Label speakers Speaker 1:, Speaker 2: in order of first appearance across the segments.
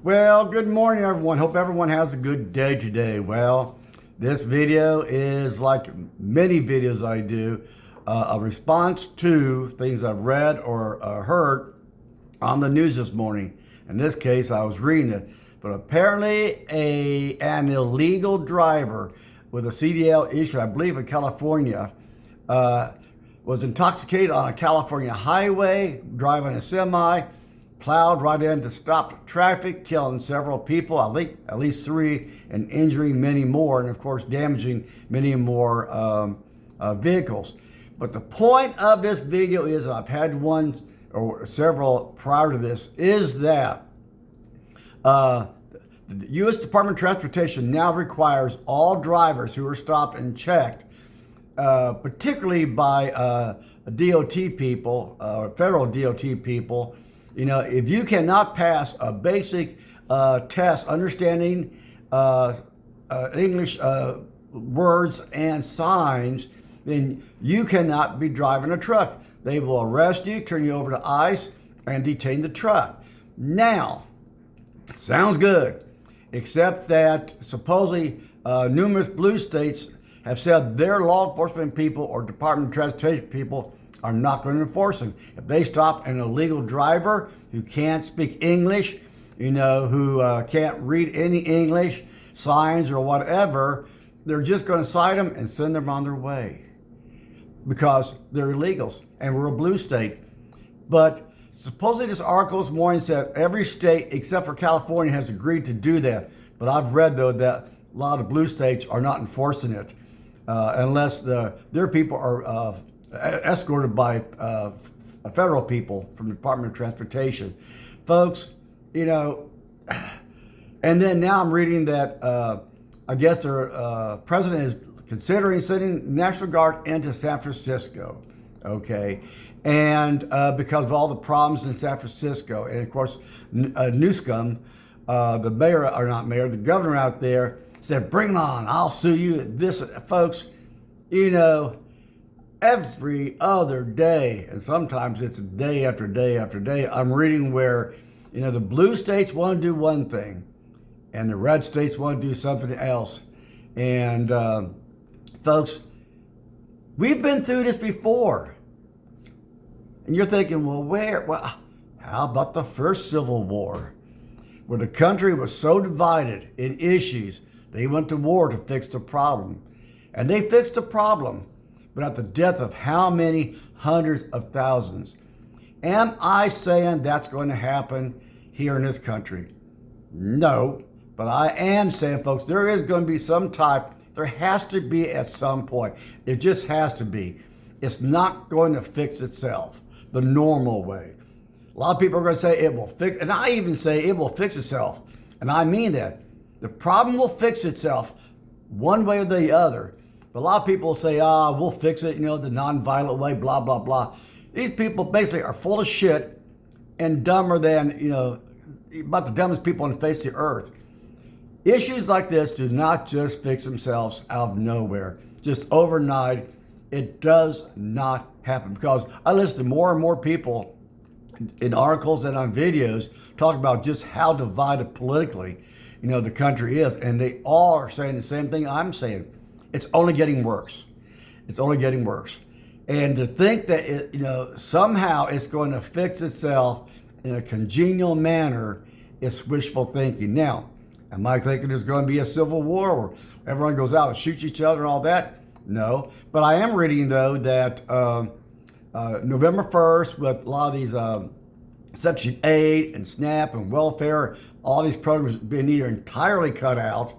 Speaker 1: Well, good morning, everyone. Hope everyone has a good day today. Well, this video is like many videos I do, a response to things I've read or heard on the news this morning. In this case, I was reading it, but apparently an illegal driver with a CDL issue, I believe in California, was intoxicated on a California highway, driving a semi, plowed right into stopped traffic, killing several people, at least three, and injuring many more, and of course damaging many more vehicles. But the point of this video is, I've had one or several prior to this, is that the U.S. Department of Transportation now requires all drivers who are stopped and checked, particularly by DOT people, federal DOT people. You know, if you cannot pass a basic test understanding English words and signs, then you cannot be driving a truck. They will arrest you, turn you over to ICE, and detain the truck. Now, sounds good, except that supposedly numerous blue states have said their law enforcement people or Department of Transportation people are not going to enforce them. If they stop an illegal driver who can't speak English, you know, who can't read any English, signs or whatever, they're just going to cite them and send them on their way because they're illegals and we're a blue state. But supposedly this article this morning said every state except for California has agreed to do that. But I've read, though, that a lot of blue states are not enforcing it unless their people are escorted by federal people from the Department of Transportation. Folks, you know, and then now I'm reading that I guess their president is considering sending National Guard into San Francisco, okay? And because of all the problems in San Francisco. And of course, Newsom, the mayor, or not mayor, the governor out there said, bring it on, I'll sue you. This, folks, you know, every other day, and sometimes it's day after day after day, I'm reading where, you know, the blue states want to do one thing and the red states want to do something else. And folks, we've been through this before. And you're thinking, well, where? Well, how about the first Civil War, where the country was so divided in issues, they went to war to fix the problem. And they fixed the problem, but at the death of how many hundreds of thousands? Am I saying that's going to happen here in this country? No, but I am saying, folks, there is going to be some type, there has to be at some point. It just has to be. It's not going to fix itself the normal way. A lot of people are going to say it will fix, and I even say it will fix itself. And I mean that. The problem will fix itself one way or the other. But a lot of people say, we'll fix it, you know, the non-violent way, blah, blah, blah. These people basically are full of shit and dumber than, you know, about the dumbest people on the face of the earth. Issues like this do not just fix themselves out of nowhere. Just overnight, it does not happen. Because I listen to more and more people in articles and on videos talk about just how divided politically, you know, the country is. And they all are saying the same thing I'm saying. It's only getting worse. It's only getting worse. And to think that, it, you know, somehow it's going to fix itself in a congenial manner is wishful thinking. Now, am I thinking there's going to be a civil war where everyone goes out and shoots each other and all that? No. But I am reading, though, that November 1st, with a lot of these Section 8 and SNAP and welfare, all these programs being either entirely cut out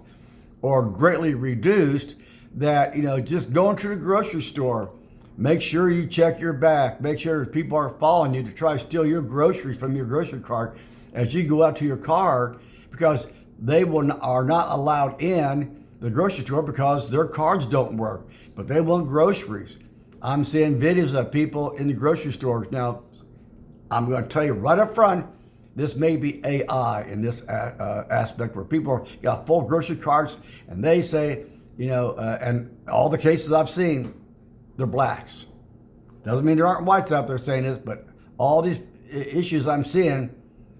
Speaker 1: or greatly reduced, that, you know, just going to the grocery store, make sure you check your back, make sure people are following you to try to steal your groceries from your grocery cart as you go out to your car, because they are not allowed in the grocery store because their cards don't work, but they want groceries. I'm seeing videos of people in the grocery stores. Now, I'm going to tell you right up front, this may be AI in this aspect, where people got full grocery carts and they say, you know, and all the cases I've seen, they're blacks. Doesn't mean there aren't whites out there saying this, but all these issues I'm seeing,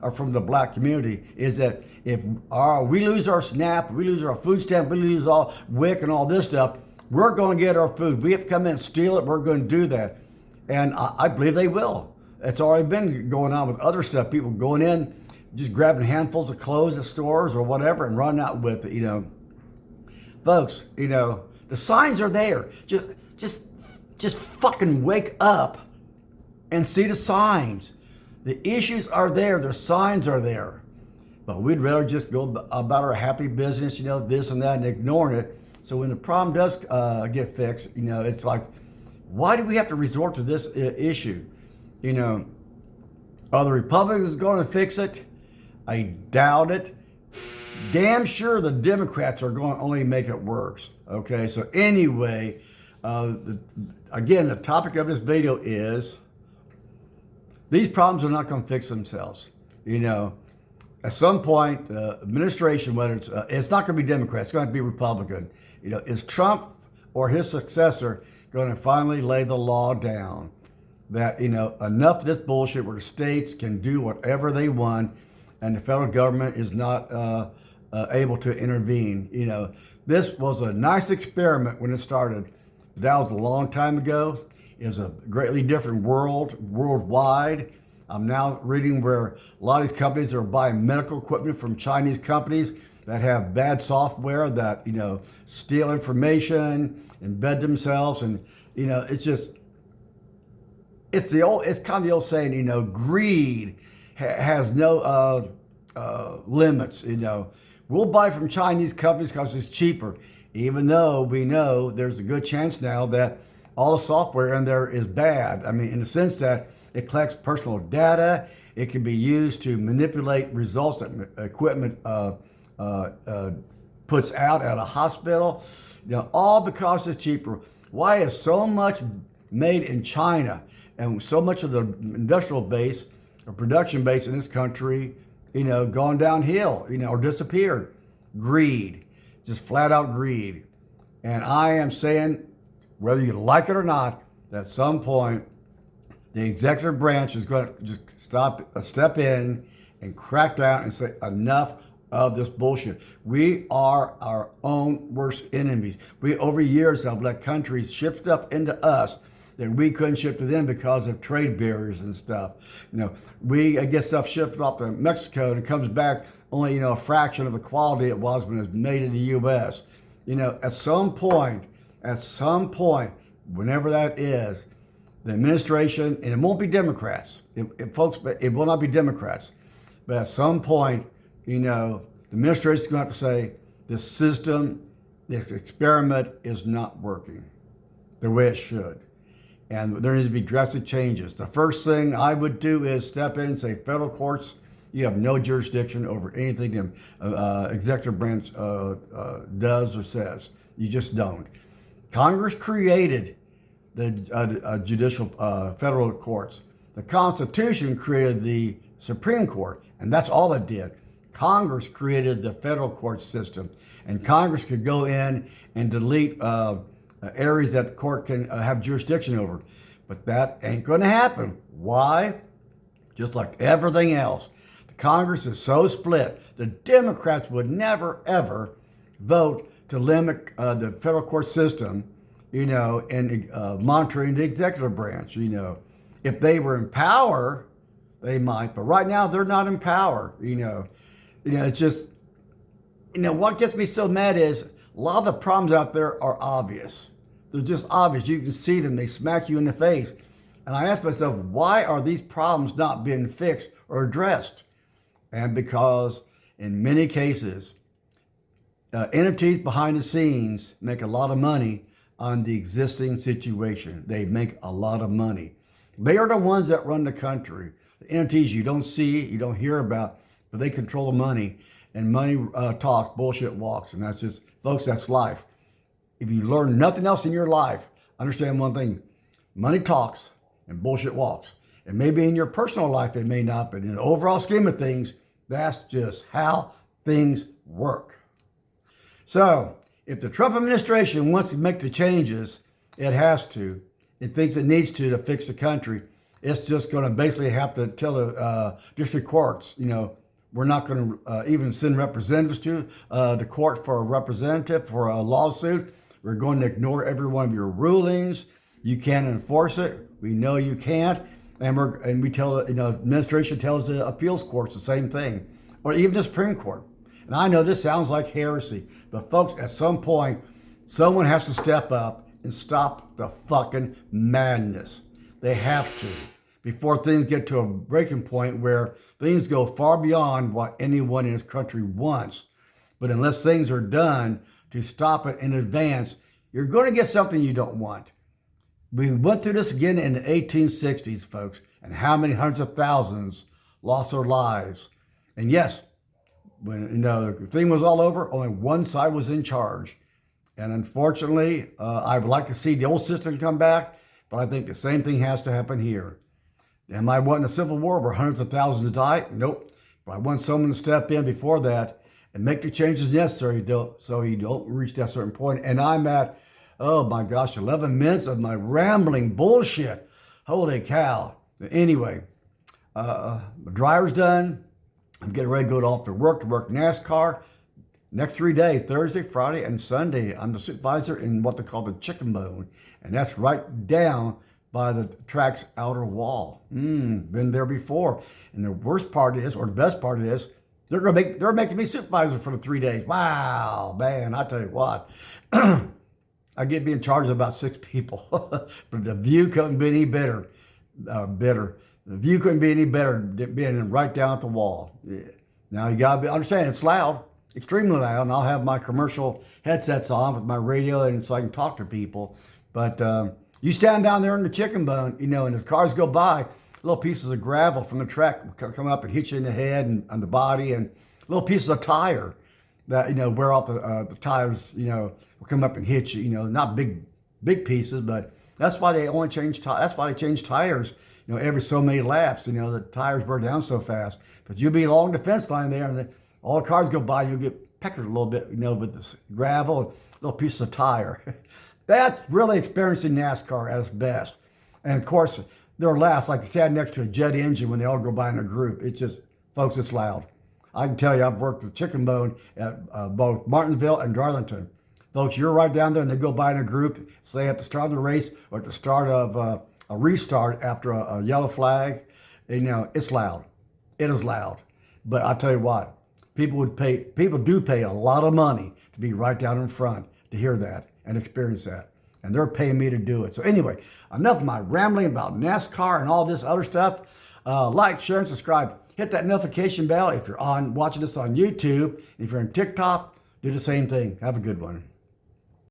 Speaker 1: are from the black community, is that if we lose our SNAP, we lose our food stamp, we lose all WIC and all this stuff, we're going to get our food. We have to come in and steal it. We're going to do that. And I believe they will. It's already been going on with other stuff. People going in, just grabbing handfuls of clothes at stores or whatever and running out with it, Folks, the signs are there. Just fucking wake up and see the signs. The issues are there. The signs are there. But we'd rather just go about our happy business, this and that, and ignoring it. So when the problem does get fixed, it's like, why do we have to resort to this issue? Are the Republicans going to fix it? I doubt it. Damn sure the Democrats are going to only make it worse. Okay, so anyway, again, the topic of this video is these problems are not going to fix themselves. At some point, the administration, whether it's not going to be Democrat, it's going to be Republican. Is Trump or his successor going to finally lay the law down that, enough of this bullshit where the states can do whatever they want and the federal government is not able to intervene? This was a nice experiment when it started. That was a long time ago. It was a greatly different worldwide. I'm now reading where a lot of these companies are buying medical equipment from Chinese companies that have bad software that, steal information, embed themselves. And, it's kind of the old saying, greed has no limits. We'll buy from Chinese companies because it's cheaper, even though we know there's a good chance now that all the software in there is bad. I mean, in the sense that it collects personal data, it can be used to manipulate results that equipment puts out at a hospital, all because it's cheaper. Why is so much made in China and so much of the industrial base or production base in this country, gone downhill, or disappeared? Greed, just flat out greed. And I am saying, whether you like it or not, at some point, the executive branch is going to just step in and crack down and say, enough of this bullshit. We are our own worst enemies. We, over years, have let countries ship stuff into us that we couldn't ship to them because of trade barriers and stuff. We get stuff shipped off to Mexico and it comes back only, a fraction of the quality it was when it was made in the U.S. At some point, whenever that is, the administration, and it won't be Democrats, it will not be Democrats, but at some point, the administration is going to have to say, this system, this experiment is not working the way it should. And there needs to be drastic changes. The first thing I would do is step in and say, federal courts, you have no jurisdiction over anything the executive branch does or says. You just don't. Congress created the judicial federal courts. The Constitution created the Supreme Court, and that's all it did. Congress created the federal court system, and Congress could go in and delete areas that the court can have jurisdiction over. But that ain't going to happen. Why? Just like everything else, the Congress is so split. The Democrats would never, ever vote to limit the federal court system, and monitoring the executive branch. If they were in power, they might, but right now they're not in power. It's just, what gets me so mad is a lot of the problems out there are obvious. They're just obvious. You can see them. They smack you in the face. And I ask myself, why are these problems not being fixed or addressed? And because in many cases, entities behind the scenes make a lot of money on the existing situation. They make a lot of money. They are the ones that run the country. The entities you don't see, you don't hear about, but they control the money. And money talks, bullshit walks. And that's just, folks, that's life. If you learn nothing else in your life, understand one thing: money talks and bullshit walks. And maybe in your personal life it may not, but in the overall scheme of things, that's just how things work. So if the Trump administration wants to make the changes, it has to. It thinks it needs to fix the country. It's just going to basically have to tell the district courts, we're not going to even send representatives to the court for a representative for a lawsuit. We're going to ignore every one of your rulings. You can't enforce it. We know you can't, and we tell administration tells the appeals courts the same thing, or even the Supreme Court. And I know this sounds like heresy, but folks, at some point, someone has to step up and stop the fucking madness. They have to, before things get to a breaking point where things go far beyond what anyone in this country wants. But unless things are done to stop it in advance, you're going to get something you don't want. We went through this again in the 1860s, folks, and how many hundreds of thousands lost their lives. And yes, when the thing was all over, only one side was in charge. And unfortunately, I would like to see the old system come back, but I think the same thing has to happen here. Am I wanting a civil war where hundreds of thousands die? Nope. But I want someone to step in before that and make the changes necessary so you don't reach that certain point. And I'm at, oh my gosh, 11 minutes of my rambling bullshit. Holy cow. Anyway, my driver's done. I'm getting ready to go off to work NASCAR. Next 3 days, Thursday, Friday, and Sunday, I'm the supervisor in what they call the chicken bone. And that's right down by the track's outer wall. Been there before. And the worst part is, or the best part is, they're making me supervisor for the 3 days. Wow, man, I tell you what. I get to be in charge of about 6 people. But the view couldn't be any better. The view couldn't be any better being right down at the wall. Yeah. Now you gotta understand, it's loud. Extremely loud, and I'll have my commercial headsets on with my radio, and so I can talk to people. But you stand down there in the chicken bone, and as cars go by, little pieces of gravel from the track will come up and hit you in the head and on the body, and little pieces of tire that wear off the tires, will come up and hit you. Not big pieces, but that's why they only change. That's why they change tires. Every so many laps. The tires burn down so fast. But you'll be along the fence line there, and all the cars go by, you'll get peckered a little bit, with this gravel, little piece of tire. That's really experiencing NASCAR at its best. And of course, they're loud, like standing next to a jet engine when they all go by in a group. It's just, folks, it's loud. I can tell you, I've worked with chicken bone at both Martinsville and Darlington. Folks, you're right down there and they go by in a group, say at the start of the race or at the start of a restart after a yellow flag. It's loud. It is loud. But I tell you what, people do pay a lot of money to be right down in front to hear that and experience that. And they're paying me to do it. So anyway, enough of my rambling about NASCAR and all this other stuff. Like, share, and subscribe. Hit that notification bell if you're watching this on YouTube. If you're on TikTok, do the same thing. Have a good one.